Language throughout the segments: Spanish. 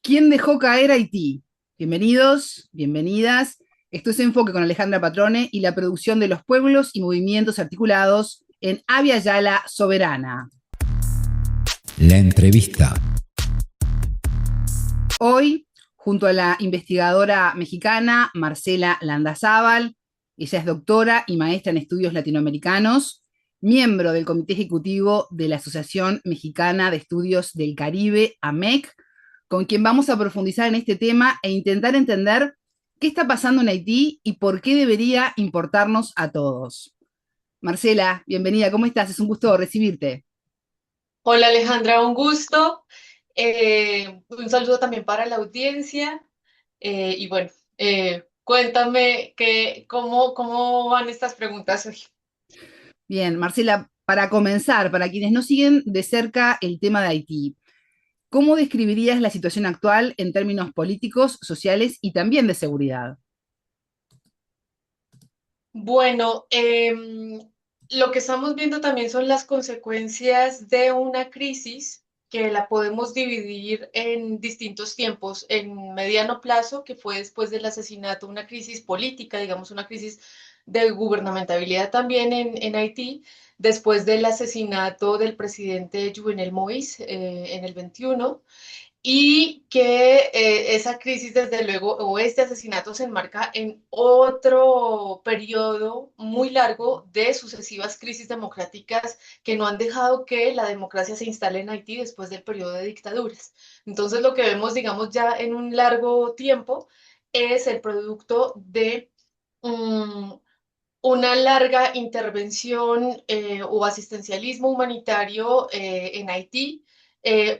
¿Quién dejó caer Haití? Bienvenidos, bienvenidas. Esto es Enfoque con Alejandra Patrone y la producción de los pueblos y movimientos articulados en Avia Yala Soberana. La entrevista. Hoy, junto a la investigadora mexicana Marcela Landazábal, ella es doctora y maestra en estudios latinoamericanos, miembro del Comité Ejecutivo de la Asociación Mexicana de Estudios del Caribe, AMEC, con quien vamos a profundizar en este tema e intentar entender qué está pasando en Haití y por qué debería importarnos a todos. Marcela, bienvenida, ¿cómo estás? Es un gusto recibirte. Hola Alejandra, un gusto. Un saludo también para la audiencia. Y bueno, cuéntame cómo van estas preguntas hoy. Bien, Marcela, para comenzar, para quienes no siguen de cerca el tema de Haití, ¿cómo describirías la situación actual en términos políticos, sociales y también de seguridad? Bueno, lo que estamos viendo también son las consecuencias de una crisis que la podemos dividir en distintos tiempos. En mediano plazo, que fue después del asesinato, una crisis política, digamos, una crisis de gubernamentabilidad también en Haití, después del asesinato del presidente Jovenel Moïse en el 21 y que esa crisis, desde luego, o este asesinato se enmarca en otro periodo muy largo de sucesivas crisis democráticas que no han dejado que la democracia se instale en Haití después del periodo de dictaduras. Entonces, lo que vemos, digamos, ya en un largo tiempo es el producto de um, una larga intervención o asistencialismo humanitario en Haití,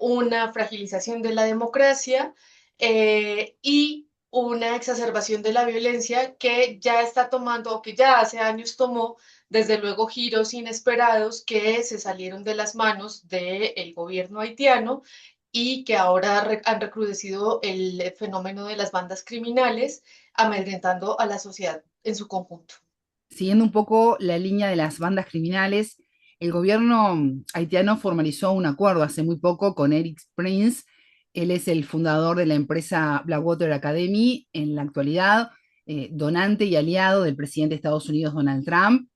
una fragilización de la democracia y una exacerbación de la violencia que ya está tomando o que ya hace años tomó, desde luego, giros inesperados que se salieron de las manos del gobierno haitiano y que ahora han recrudecido el fenómeno de las bandas criminales, amedrentando a la sociedad en su conjunto. Siguiendo un poco la línea de las bandas criminales, el gobierno haitiano formalizó un acuerdo hace muy poco con Eric Prince. Él es el fundador de la empresa Blackwater Academy, en la actualidad donante y aliado del presidente de Estados Unidos, Donald Trump.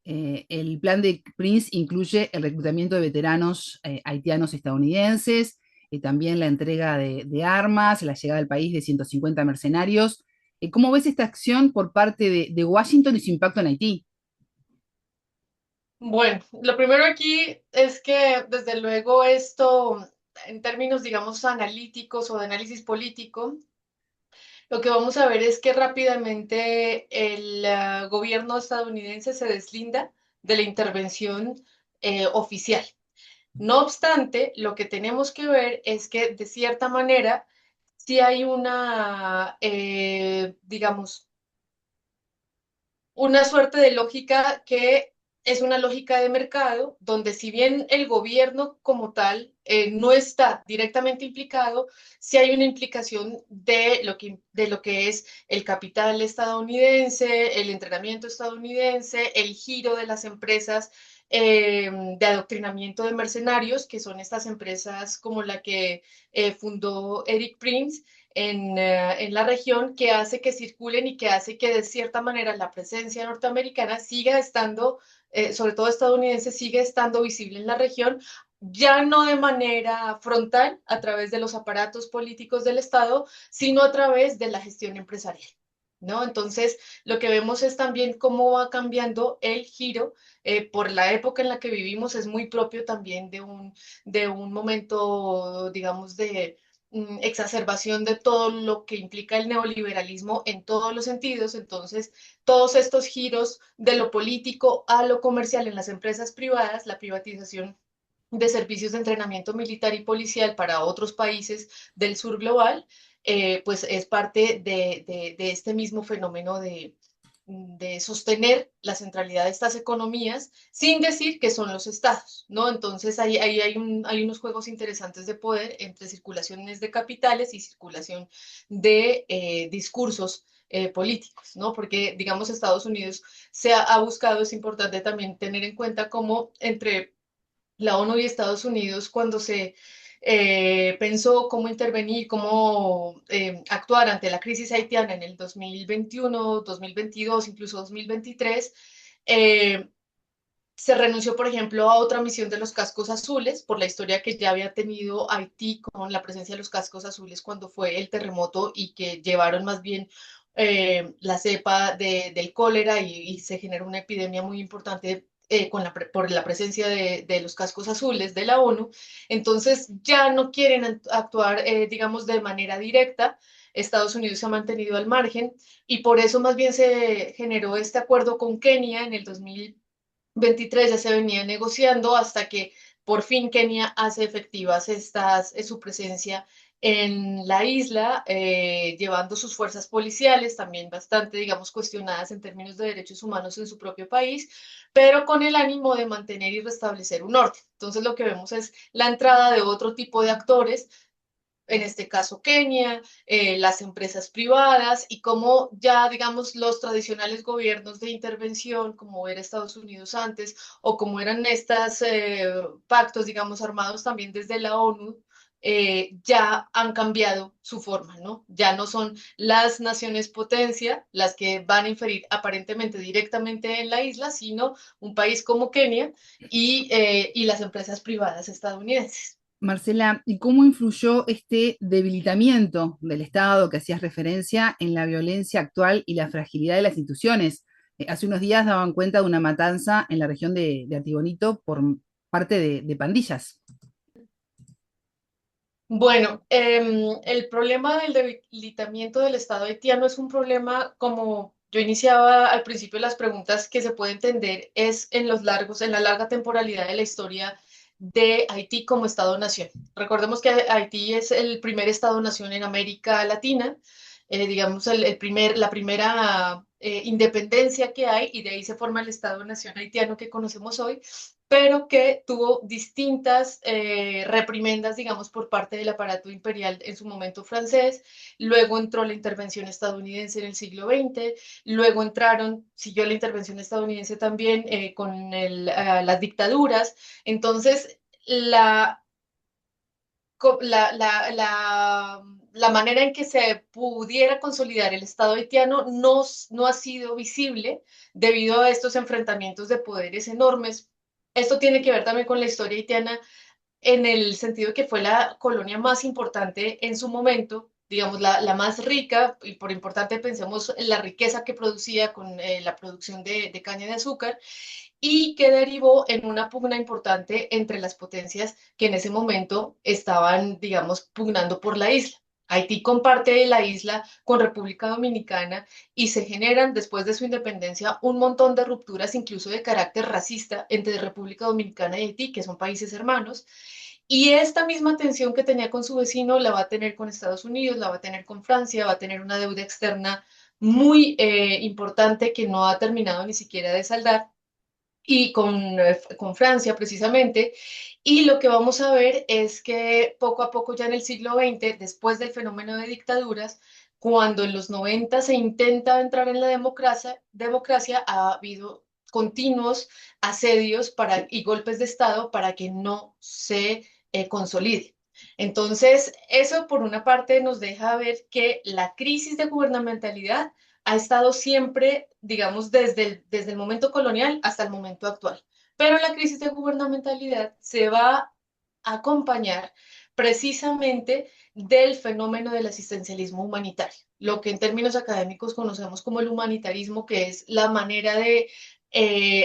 El plan de Prince incluye el reclutamiento de veteranos haitianos estadounidenses, también la entrega de armas, la llegada al país de 150 mercenarios. ¿Cómo ves esta acción por parte de Washington y su impacto en Haití? Bueno, lo primero aquí es que desde luego esto, en términos, digamos, analíticos o de análisis político, lo que vamos a ver es que rápidamente el gobierno estadounidense se deslinda de la intervención oficial. No obstante, lo que tenemos que ver es que de cierta manera sí hay una, digamos, una suerte de lógica que es una lógica de mercado, donde si bien el gobierno como tal no está directamente implicado, sí hay una implicación de lo que es el capital estadounidense, el entrenamiento estadounidense, el giro de las empresas de adoctrinamiento de mercenarios, que son estas empresas como la que fundó Eric Prince, en la región, que hace que circulen y que hace que de cierta manera la presencia norteamericana siga estando, sobre todo estadounidense, sigue estando visible en la región, ya no de manera frontal a través de los aparatos políticos del Estado, sino a través de la gestión empresarial. ¿No? Entonces, lo que vemos es también cómo va cambiando el giro por la época en la que vivimos, es muy propio también de un momento, digamos, de exacerbación de todo lo que implica el neoliberalismo en todos los sentidos. Entonces, todos estos giros de lo político a lo comercial en las empresas privadas, la privatización de servicios de entrenamiento militar y policial para otros países del sur global, pues es parte de este mismo fenómeno de sostener la centralidad de estas economías sin decir que son los estados, ¿no? Entonces ahí hay unos juegos interesantes de poder entre circulaciones de capitales y circulación de discursos políticos, ¿no? Porque, digamos, Estados Unidos ha buscado, es importante también tener en cuenta cómo entre la ONU y Estados Unidos, cuando se pensó cómo intervenir, cómo actuar ante la crisis haitiana en el 2021, 2022, incluso 2023. eh, Se renunció, por ejemplo, a otra misión de los cascos azules por la historia que ya había tenido Haití con la presencia de los cascos azules cuando fue el terremoto y que llevaron más bien la cepa del cólera y se generó una epidemia muy importante por la presencia de los cascos azules de la ONU. Entonces ya no quieren actuar, digamos, de manera directa. Estados Unidos se ha mantenido al margen y por eso más bien se generó este acuerdo con Kenia en el 2023, ya se venía negociando hasta que por fin Kenia hace efectivas su presencia en la isla, llevando sus fuerzas policiales, también bastante, digamos, cuestionadas en términos de derechos humanos en su propio país, pero con el ánimo de mantener y restablecer un orden. Entonces lo que vemos es la entrada de otro tipo de actores, en este caso Kenia, las empresas privadas y cómo ya, digamos, los tradicionales gobiernos de intervención, como era Estados Unidos antes, o como eran estos pactos, digamos, armados también desde la ONU, ya han cambiado su forma, ¿no? Ya no son las naciones potencia las que van a inferir aparentemente directamente en la isla, sino un país como Kenia y las empresas privadas estadounidenses. Marcela, ¿y cómo influyó este debilitamiento del Estado que hacías referencia en la violencia actual y la fragilidad de las instituciones? Hace unos días daban cuenta de una matanza en la región de Artibonito por parte de pandillas. Bueno, el problema del debilitamiento del Estado haitiano es un problema, como yo iniciaba al principio de las preguntas, que se puede entender es en la larga temporalidad de la historia de Haití como Estado-nación. Recordemos que Haití es el primer Estado-nación en América Latina, digamos, la primera independencia que hay, y de ahí se forma el Estado-nación haitiano que conocemos hoy, pero que tuvo distintas reprimendas, digamos, por parte del aparato imperial en su momento francés. Luego entró la intervención estadounidense en el siglo XX, luego siguió la intervención estadounidense también con las dictaduras. Entonces, la manera en que se pudiera consolidar el Estado haitiano no ha sido visible debido a estos enfrentamientos de poderes enormes. Esto tiene que ver también con la historia haitiana en el sentido que fue la colonia más importante en su momento, digamos, la más rica, y por importante pensemos en la riqueza que producía con la producción de caña de azúcar, y que derivó en una pugna importante entre las potencias que en ese momento estaban, digamos, pugnando por la isla. Haití comparte la isla con República Dominicana y se generan después de su independencia un montón de rupturas, incluso de carácter racista, entre República Dominicana y Haití, que son países hermanos. Y esta misma tensión que tenía con su vecino la va a tener con Estados Unidos, la va a tener con Francia, va a tener una deuda externa muy importante que no ha terminado ni siquiera de saldar y con Francia precisamente. Y lo que vamos a ver es que poco a poco ya en el siglo XX, después del fenómeno de dictaduras, cuando en los 90 se intenta entrar en la democracia ha habido continuos asedios y golpes de Estado para que no se consolide. Entonces, eso por una parte nos deja ver que la crisis de gubernamentalidad ha estado siempre, digamos, desde el momento colonial hasta el momento actual. Pero la crisis de gubernamentalidad se va a acompañar precisamente del fenómeno del asistencialismo humanitario, lo que en términos académicos conocemos como el humanitarismo, que es la manera de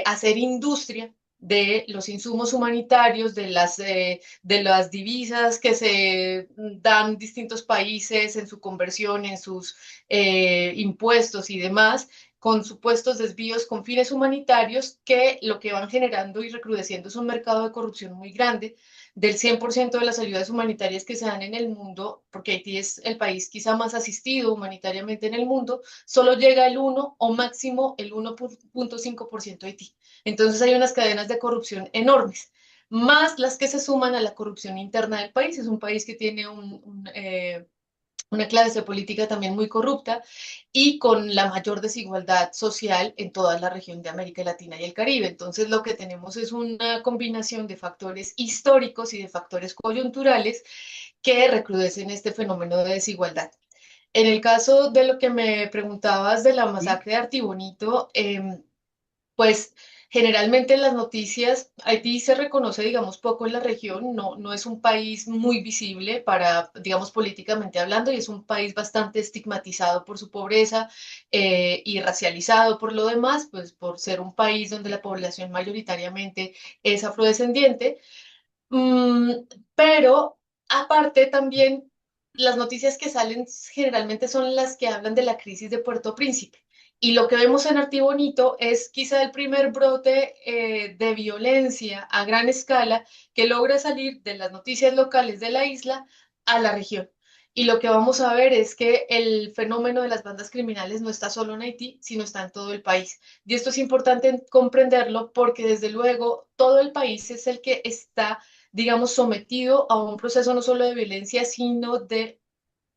hacer industria de los insumos humanitarios, de las divisas que se dan distintos países en su conversión, en sus impuestos y demás, con supuestos desvíos con fines humanitarios que lo que van generando y recrudeciendo es un mercado de corrupción muy grande. Del 100% de las ayudas humanitarias que se dan en el mundo, porque Haití es el país quizá más asistido humanitariamente en el mundo, solo llega el 1 o máximo el 1.5% de Haití. Entonces hay unas cadenas de corrupción enormes, más las que se suman a la corrupción interna del país. Es un país que tiene una clase política también muy corrupta y con la mayor desigualdad social en toda la región de América Latina y el Caribe. Entonces, lo que tenemos es una combinación de factores históricos y de factores coyunturales que recrudecen este fenómeno de desigualdad. En el caso de lo que me preguntabas de la ¿Sí? masacre de Artibonito, pues generalmente en las noticias Haití se reconoce, digamos, poco en la región, no es un país muy visible para, digamos, políticamente hablando, y es un país bastante estigmatizado por su pobreza y racializado por lo demás, pues por ser un país donde la población mayoritariamente es afrodescendiente. Mm, pero aparte también las noticias que salen generalmente son las que hablan de la crisis de Puerto Príncipe. Y lo que vemos en Artibonito es quizá el primer brote de violencia a gran escala que logra salir de las noticias locales de la isla a la región. Y lo que vamos a ver es que el fenómeno de las bandas criminales no está solo en Haití, sino está en todo el país. Y esto es importante comprenderlo porque desde luego todo el país es el que está, digamos, sometido a un proceso no solo de violencia, sino de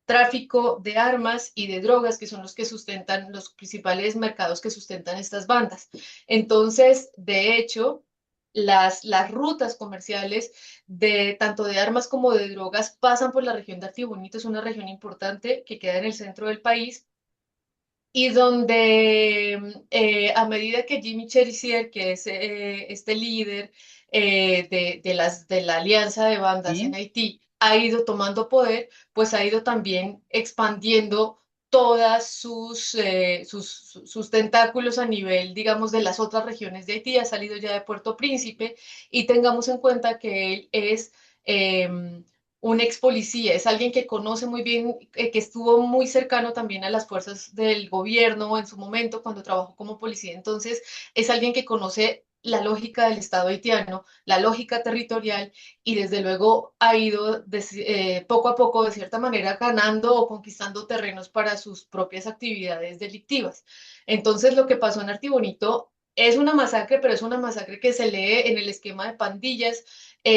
tráfico de armas y de drogas, que son los que sustentan los principales mercados que sustentan estas bandas. Entonces, de hecho, las rutas comerciales de tanto de armas como de drogas pasan por la región de Artibonito, es una región importante que queda en el centro del país y donde a medida que Jimmy Cherizier, que es este líder de la alianza de bandas en ¿Sí? Haití, ha ido tomando poder, pues ha ido también expandiendo todas sus tentáculos a nivel, digamos, de las otras regiones de Haití, ha salido ya de Puerto Príncipe, y tengamos en cuenta que él es un ex policía, es alguien que conoce muy bien, que estuvo muy cercano también a las fuerzas del gobierno en su momento cuando trabajó como policía. Entonces, es alguien que conoce la lógica del Estado haitiano, la lógica territorial, y desde luego ha ido poco a poco, de cierta manera, ganando o conquistando terrenos para sus propias actividades delictivas. Entonces, lo que pasó en Artibonito es una masacre, pero es una masacre que se lee en el esquema de pandillas.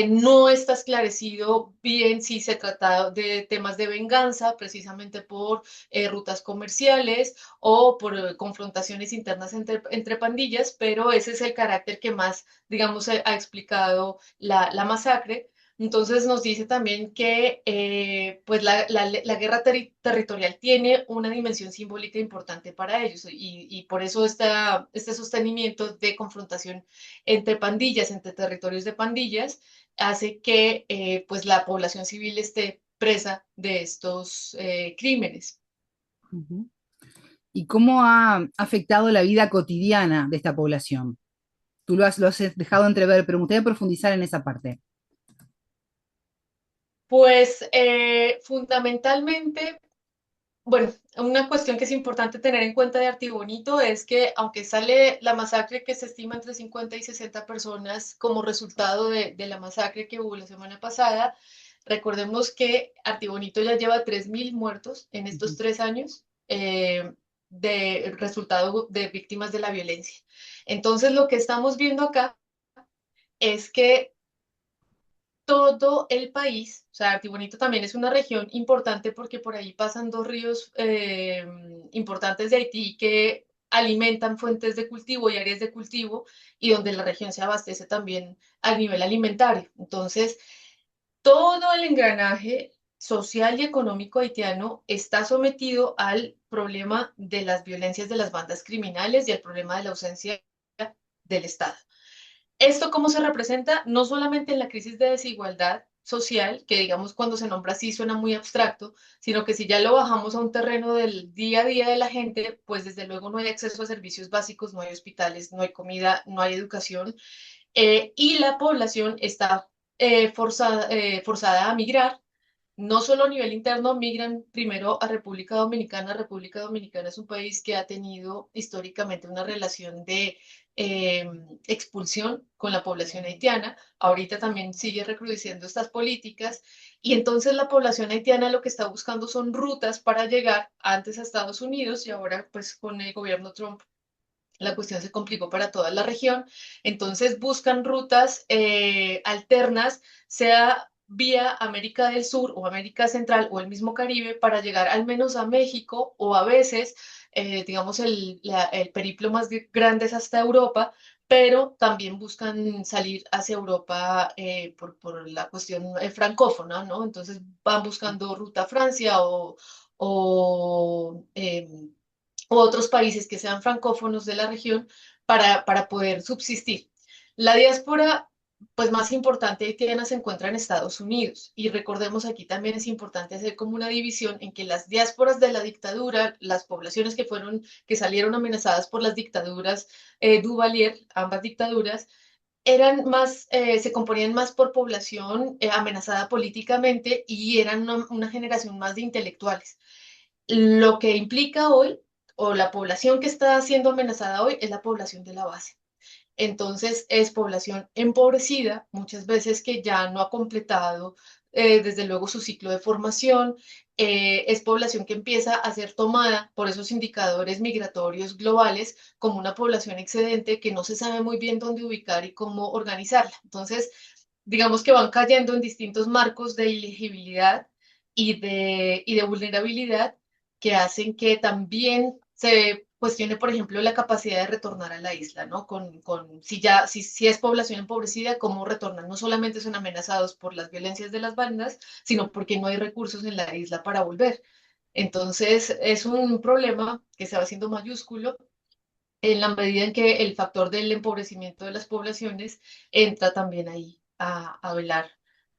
No está esclarecido bien si se trata de temas de venganza, precisamente por rutas comerciales o por confrontaciones internas entre pandillas, pero ese es el carácter que más, digamos, ha explicado la masacre. Entonces nos dice también que pues la guerra territorial tiene una dimensión simbólica importante para ellos, y por eso este sostenimiento de confrontación entre pandillas, entre territorios de pandillas, hace que pues la población civil esté presa de estos crímenes. Ujú. ¿Y cómo ha afectado la vida cotidiana de esta población? Tú lo has dejado entrever, pero me gustaría profundizar en esa parte. Pues fundamentalmente, bueno, una cuestión que es importante tener en cuenta de Artibonito es que aunque sale la masacre que se estima entre 50 y 60 personas como resultado de la masacre que hubo la semana pasada, recordemos que Artibonito ya lleva 3.000 muertos en estos Ujú. 3 años de resultado de víctimas de la violencia. Entonces, lo que estamos viendo acá es que todo el país, o sea, Artibonito también es una región importante porque por ahí pasan dos ríos importantes de Haití que alimentan fuentes de cultivo y áreas de cultivo, y donde la región se abastece también a nivel alimentario. Entonces, todo el engranaje social y económico haitiano está sometido al problema de las violencias de las bandas criminales y al problema de la ausencia del Estado. ¿Esto cómo se representa? No solamente en la crisis de desigualdad social, que digamos cuando se nombra así suena muy abstracto, sino que si ya lo bajamos a un terreno del día a día de la gente, pues desde luego no hay acceso a servicios básicos, no hay hospitales, no hay comida, no hay educación, y la población está forzada a migrar. No solo a nivel interno, migran primero a República Dominicana. República Dominicana es un país que ha tenido históricamente una relación de eh, expulsión con la población haitiana. Ahorita también sigue recrudeciendo estas políticas, y entonces la población haitiana lo que está buscando son rutas para llegar antes a Estados Unidos, y ahora pues con el gobierno Trump la cuestión se complicó para toda la región. Entonces buscan rutas alternas, sea vía América del Sur o América Central o el mismo Caribe para llegar al menos a México o a veces, digamos, el periplo más grande es hasta Europa, pero también buscan salir hacia Europa por la cuestión francófona, ¿no? Entonces van buscando ruta a Francia o, o otros países que sean francófonos de la región para poder subsistir. La diáspora pues más importante haitiana se encuentra en Estados Unidos y recordemos aquí también es importante hacer como una división en que las diásporas de la dictadura, las poblaciones que salieron amenazadas por las dictaduras Duvalier, ambas dictaduras, eran más, se componían más por población amenazada políticamente y eran una generación más de intelectuales. Lo que implica hoy, o la población que está siendo amenazada hoy, es la población de la base. Entonces es población empobrecida, muchas veces que ya no ha completado desde luego su ciclo de formación, es población que empieza a ser tomada por esos indicadores migratorios globales como una población excedente que no se sabe muy bien dónde ubicar y cómo organizarla. Entonces, digamos que van cayendo en distintos marcos de elegibilidad y de vulnerabilidad que hacen que también se cuestione, por ejemplo, la capacidad de retornar a la isla, ¿no? Si es población empobrecida, cómo retornan. No solamente son amenazados por las violencias de las bandas, sino porque no hay recursos en la isla para volver. Entonces, es un problema que se va haciendo mayúsculo en la medida en que el factor del empobrecimiento de las poblaciones entra también ahí a velar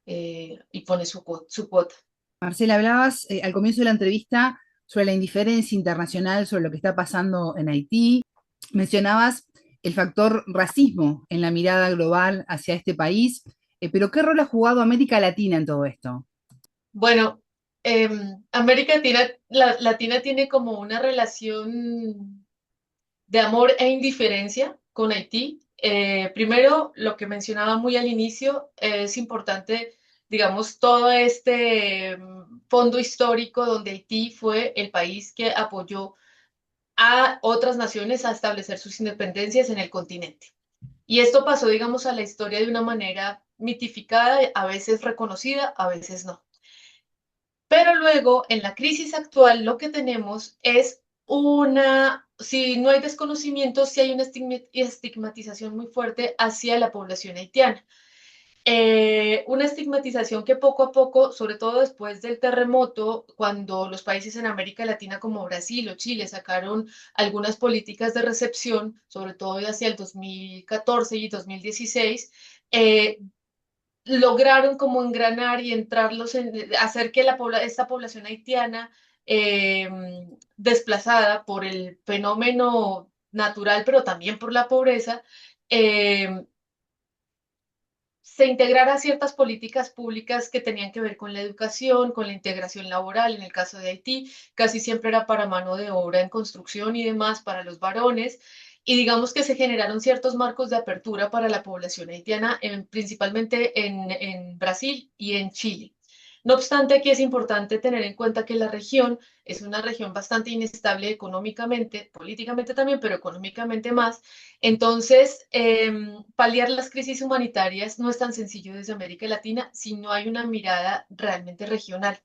y pone su cuota. Marcela, hablabas al comienzo de la entrevista sobre la indiferencia internacional, sobre lo que está pasando en Haití. Mencionabas el factor racismo en la mirada global hacia este país, pero ¿qué rol ha jugado América Latina en todo esto? Bueno, América Latina tiene como una relación de amor e indiferencia con Haití. Primero, lo que mencionaba muy al inicio, es importante, digamos, todo este fondo histórico donde Haití fue el país que apoyó a otras naciones a establecer sus independencias en el continente. Y esto pasó, digamos, a la historia de una manera mitificada, a veces reconocida, a veces no. Pero luego, en la crisis actual, lo que tenemos es si no hay desconocimiento, si hay una estigmatización muy fuerte hacia la población haitiana. Una estigmatización que poco a poco, sobre todo después del terremoto, cuando los países en América Latina como Brasil o Chile sacaron algunas políticas de recepción, sobre todo hacia el 2014 y 2016, lograron como engranar y hacer que esta población haitiana eh, desplazada por el fenómeno natural, pero también por la pobreza, eh, se integrara a ciertas políticas públicas que tenían que ver con la educación, con la integración laboral. En el caso de Haití, casi siempre era para mano de obra en construcción y demás, para los varones. Y digamos que se generaron ciertos marcos de apertura para la población haitiana, principalmente en Brasil y en Chile. No obstante, aquí es importante tener en cuenta que la región es una región bastante inestable económicamente, políticamente también, pero económicamente más. Entonces, paliar las crisis humanitarias no es tan sencillo desde América Latina si no hay una mirada realmente regional.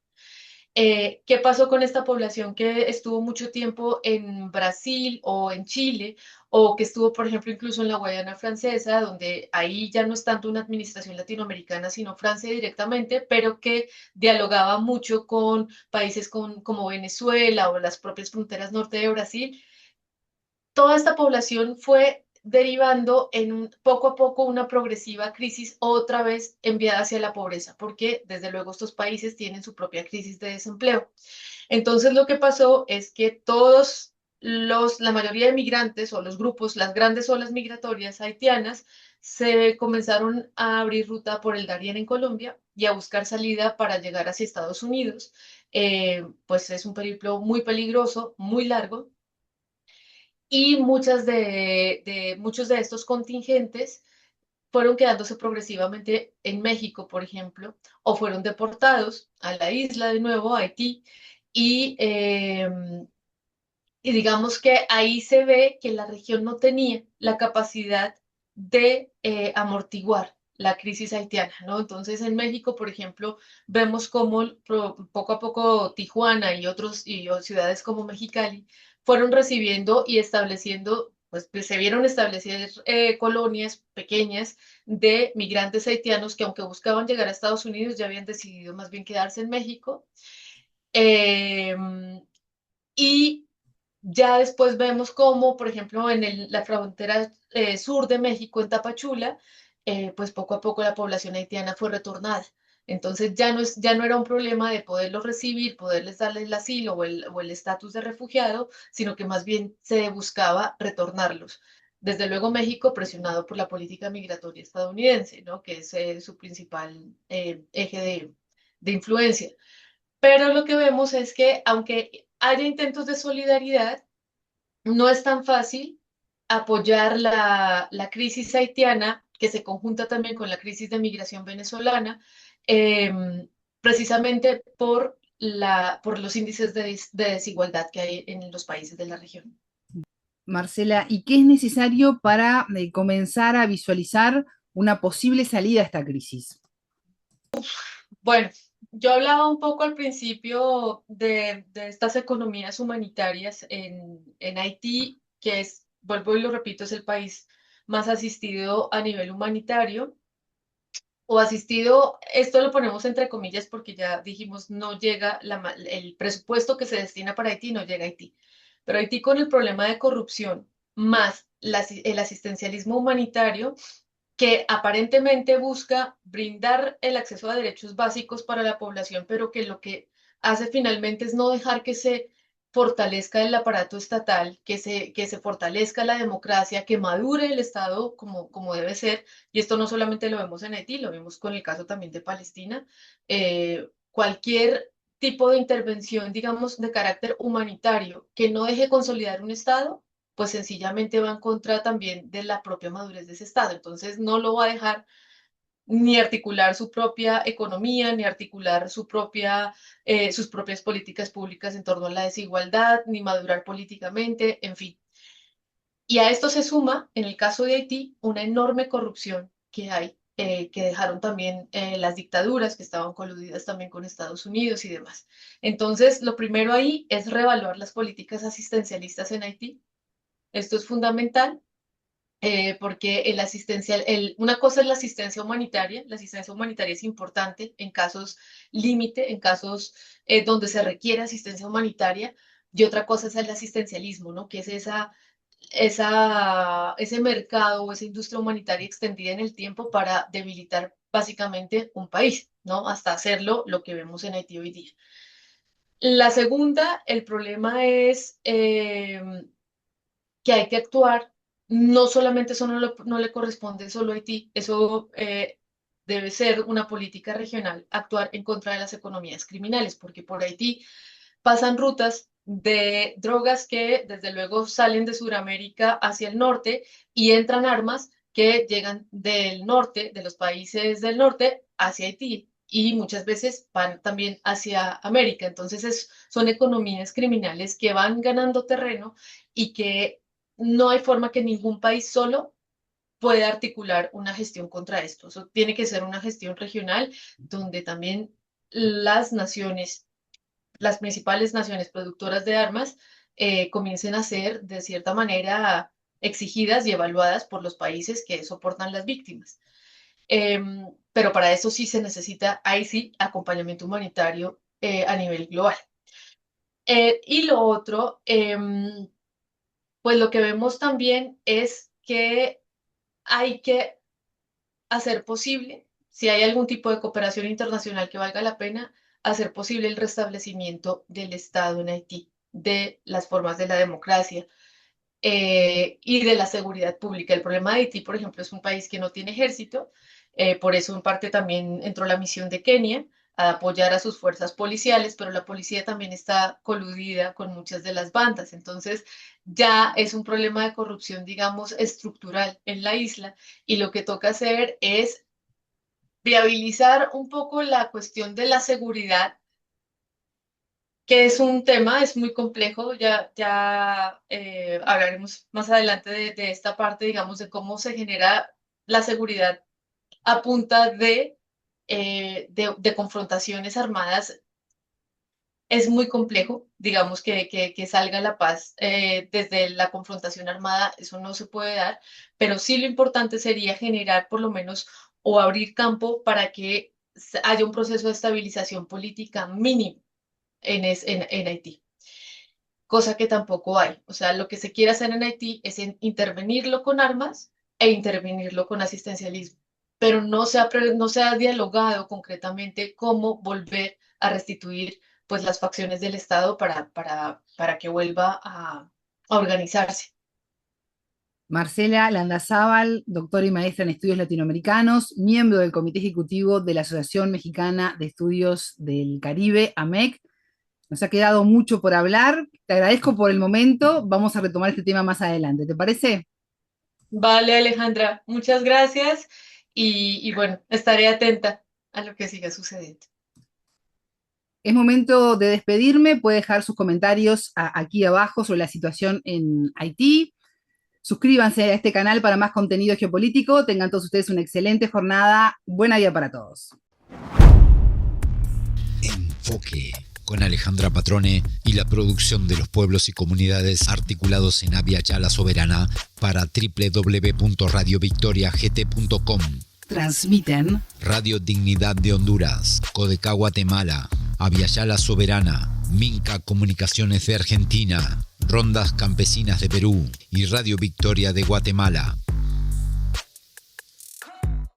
¿Qué pasó con esta población que estuvo mucho tiempo en Brasil o en Chile o que estuvo, por ejemplo, incluso en la Guayana Francesa, donde ahí ya no es tanto una administración latinoamericana, sino Francia directamente, pero que dialogaba mucho con países como Venezuela o las propias fronteras norte de Brasil? Toda esta población fue derivando poco a poco una progresiva crisis otra vez enviada hacia la pobreza, porque desde luego estos países tienen su propia crisis de desempleo. Entonces lo que pasó es que la mayoría de migrantes o los grupos, las grandes olas migratorias haitianas, se comenzaron a abrir ruta por el Darién en Colombia y a buscar salida para llegar hacia Estados Unidos. Pues es un periplo muy peligroso, muy largo, y muchos de estos contingentes fueron quedándose progresivamente en México, por ejemplo, o fueron deportados a la isla de nuevo, a Haití, y, eh, y digamos que ahí se ve que la región no tenía la capacidad de amortiguar la crisis haitiana, ¿no? Entonces, en México, por ejemplo, vemos cómo poco a poco Tijuana y otros ciudades como Mexicali fueron recibiendo y estableciendo, pues se vieron establecer colonias pequeñas de migrantes haitianos que aunque buscaban llegar a Estados Unidos, ya habían decidido más bien quedarse en México. Eh, y ya después vemos cómo, por ejemplo, en la frontera sur de México, en Tapachula, pues poco a poco la población haitiana fue retornada. Entonces ya no era un problema de poderlos recibir, poderles darles el asilo o el estatus de refugiado, sino que más bien se buscaba retornarlos. Desde luego México presionado por la política migratoria estadounidense, ¿no? Que es su principal eje de influencia. Pero lo que vemos es que aunque haya intentos de solidaridad, no es tan fácil apoyar la crisis haitiana, que se conjunta también con la crisis de migración venezolana, precisamente por los índices de desigualdad que hay en los países de la región. Marcela, ¿y qué es necesario para comenzar a visualizar una posible salida a esta crisis? Bueno, yo hablaba un poco al principio de estas economías humanitarias en Haití, que es, vuelvo y lo repito, es el país más asistido a nivel humanitario, o asistido, esto lo ponemos entre comillas porque ya dijimos, no llega, el presupuesto que se destina para Haití no llega a Haití, pero Haití con el problema de corrupción más el asistencialismo humanitario, que aparentemente busca brindar el acceso a derechos básicos para la población, pero que lo que hace finalmente es no dejar que se fortalezca el aparato estatal, que se fortalezca la democracia, que madure el Estado como debe ser. Y esto no solamente lo vemos en Haití, lo vemos con el caso también de Palestina. Cualquier tipo de intervención, digamos, de carácter humanitario que no deje consolidar un Estado, pues sencillamente va en contra también de la propia madurez de ese Estado. Entonces no lo va a dejar ni articular su propia economía, ni articular sus propias políticas públicas en torno a la desigualdad, ni madurar políticamente, en fin. Y a esto se suma, en el caso de Haití, una enorme corrupción que hay, que dejaron también las dictaduras que estaban coludidas también con Estados Unidos y demás. Entonces, lo primero ahí es reevaluar las políticas asistencialistas en Haití. Esto es fundamental porque una cosa es la asistencia humanitaria es importante en casos límite, en casos donde se requiere asistencia humanitaria, y otra cosa es el asistencialismo, ¿no? Que es ese mercado o esa industria humanitaria extendida en el tiempo para debilitar básicamente un país, ¿no? Hasta hacerlo lo que vemos en Haití hoy día. La segunda, el problema es que hay que actuar, no solamente eso no le corresponde solo a Haití, eso debe ser una política regional, actuar en contra de las economías criminales, porque por Haití pasan rutas de drogas que desde luego salen de Sudamérica hacia el norte y entran armas que llegan del norte, de los países del norte, hacia Haití. Y muchas veces van también hacia América. Entonces son economías criminales que van ganando terreno y que no hay forma que ningún país solo pueda articular una gestión contra esto. Eso tiene que ser una gestión regional donde también las naciones, las principales naciones productoras de armas, comiencen a ser de cierta manera exigidas y evaluadas por los países que soportan las víctimas. Pero para eso sí se necesita, ahí sí, acompañamiento humanitario a nivel global. Y lo otro, pues lo que vemos también es que hay que hacer posible, si hay algún tipo de cooperación internacional que valga la pena, hacer posible el restablecimiento del Estado en Haití, de las formas de la democracia y de la seguridad pública. El problema de Haití, por ejemplo, es un país que no tiene ejército, por eso en parte también entró la misión de Kenia a apoyar a sus fuerzas policiales, pero la policía también está coludida con muchas de las bandas. Entonces, ya es un problema de corrupción, digamos, estructural en la isla y lo que toca hacer es viabilizar un poco la cuestión de la seguridad, que es un tema, es muy complejo, ya hablaremos más adelante de esta parte, digamos, de cómo se genera la seguridad a punta de confrontaciones armadas. Es muy complejo, digamos, que salga la paz desde la confrontación armada, eso no se puede dar, pero sí lo importante sería generar por lo menos o abrir campo para que haya un proceso de estabilización política mínimo en Haití, cosa que tampoco hay. O sea, lo que se quiere hacer en Haití es intervenirlo con armas e intervenirlo con asistencialismo, pero no se ha dialogado concretamente cómo volver a restituir pues las facciones del Estado para que vuelva a organizarse. Marcela Landazábal, doctora y maestra en estudios latinoamericanos, miembro del Comité Ejecutivo de la Asociación Mexicana de Estudios del Caribe, AMEC. Nos ha quedado mucho por hablar. Te agradezco por el momento. Vamos a retomar este tema más adelante. ¿Te parece? Vale, Alejandra, muchas gracias y bueno, estaré atenta a lo que siga sucediendo. Es momento de despedirme. Puede dejar sus comentarios aquí abajo sobre la situación en Haití. Suscríbanse a este canal para más contenido geopolítico. Tengan todos ustedes una excelente jornada. Buena vida para todos. Enfoque, con Alejandra Patrone y la producción de los pueblos y comunidades articulados en Abya Yala Soberana para www.radiovictoriagt.com. Transmiten Radio Dignidad de Honduras, Codecá Guatemala, Abya Yala Soberana, Minca Comunicaciones de Argentina, Rondas Campesinas de Perú y Radio Victoria de Guatemala.